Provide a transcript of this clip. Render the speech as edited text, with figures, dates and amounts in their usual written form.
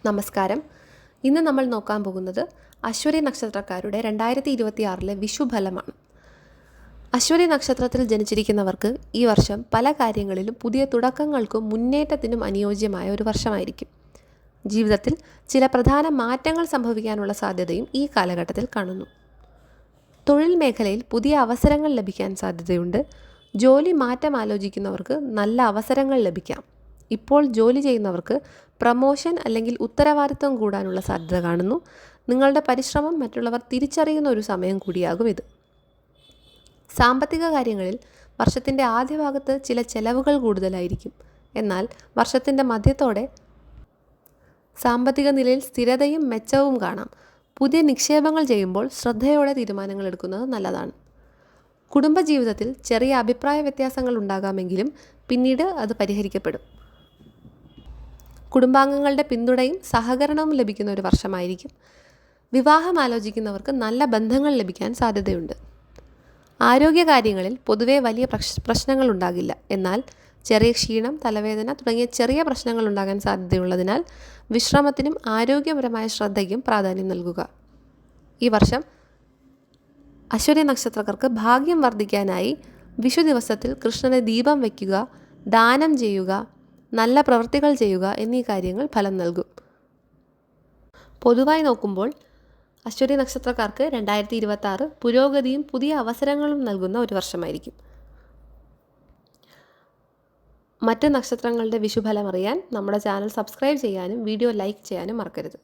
നമസ്കാരം. ഇന്ന് നമ്മൾ നോക്കാൻ പോകുന്നത് അശ്വതി നക്ഷത്രക്കാരുടെ 2026 വിഷുഫലമാണ്. അശ്വതി നക്ഷത്രത്തിൽ ജനിച്ചിരിക്കുന്നവർക്ക് ഈ വർഷം പല കാര്യങ്ങളിലും പുതിയ തുടക്കങ്ങൾക്കും മുന്നേറ്റത്തിനും അനുയോജ്യമായ ഒരു വർഷമായിരിക്കും. ജീവിതത്തിൽ ചില പ്രധാന മാറ്റങ്ങൾ സംഭവിക്കാനുള്ള സാധ്യതയും ഈ കാലഘട്ടത്തിൽ കാണുന്നു. തൊഴിൽ മേഖലയിൽ പുതിയ അവസരങ്ങൾ ലഭിക്കാൻ സാധ്യതയുണ്ട്. ജോലി മാറ്റം ആലോചിക്കുന്നവർക്ക് നല്ല അവസരങ്ങൾ ലഭിക്കാം. ഇപ്പോൾ ജോലി ചെയ്യുന്നവർക്ക് പ്രമോഷൻ അല്ലെങ്കിൽ ഉത്തരവാദിത്വം കൂടാനുള്ള സാധ്യത കാണുന്നു. നിങ്ങളുടെ പരിശ്രമം മറ്റുള്ളവർ തിരിച്ചറിയുന്ന ഒരു സമയം കൂടിയാകും ഇത്. സാമ്പത്തിക കാര്യങ്ങളിൽ വർഷത്തിൻ്റെ ആദ്യ ഭാഗത്ത് ചില ചെലവുകൾ കൂടുതലായിരിക്കും. എന്നാൽ വർഷത്തിൻ്റെ മധ്യത്തോടെ സാമ്പത്തിക നിലയിൽ സ്ഥിരതയും മെച്ചവും കാണാം. പുതിയ നിക്ഷേപങ്ങൾ ചെയ്യുമ്പോൾ ശ്രദ്ധയോടെ തീരുമാനങ്ങൾ എടുക്കുന്നത് നല്ലതാണ്. കുടുംബജീവിതത്തിൽ ചെറിയ അഭിപ്രായ വ്യത്യാസങ്ങൾ ഉണ്ടാകാമെങ്കിലും പിന്നീട് അത് പരിഹരിക്കപ്പെടും. കുടുംബാംഗങ്ങളുടെ പിന്തുണയും സഹകരണവും ലഭിക്കുന്ന ഒരു വർഷമായിരിക്കും. വിവാഹം ആലോചിക്കുന്നവർക്ക് നല്ല ബന്ധങ്ങൾ ലഭിക്കാൻ സാധ്യതയുണ്ട്. ആരോഗ്യകാര്യങ്ങളിൽ പൊതുവെ വലിയ പ്രശ്നങ്ങൾ ഉണ്ടാകില്ല. എന്നാൽ ചെറിയ ക്ഷീണം, തലവേദന തുടങ്ങിയ ചെറിയ പ്രശ്നങ്ങൾ ഉണ്ടാകാൻ സാധ്യതയുള്ളതിനാൽ വിശ്രമത്തിനും ആരോഗ്യപരമായ ശ്രദ്ധയ്ക്കും പ്രാധാന്യം നൽകുക. ഈ വർഷം അശ്വതി നക്ഷത്രക്കാർക്ക് ഭാഗ്യം വർദ്ധിക്കാനായി വിഷു ദിവസത്തിൽ കൃഷ്ണന് ദീപം വയ്ക്കുക, ദാനം ചെയ്യുക, നല്ല പ്രവൃത്തികൾ ചെയ്യുക എന്നീ കാര്യങ്ങൾ ഫലം നൽകും. പൊതുവായി നോക്കുമ്പോൾ അശ്വതി നക്ഷത്രക്കാർക്ക് 2026 പുരോഗതിയും പുതിയ അവസരങ്ങളും നൽകുന്ന ഒരു വർഷമായിരിക്കും. മറ്റ് നക്ഷത്രങ്ങളുടെ വിഷുഫലം അറിയാൻ നമ്മുടെ ചാനൽ സബ്സ്ക്രൈബ് ചെയ്യാനും വീഡിയോ ലൈക്ക് ചെയ്യാനും മറക്കരുത്.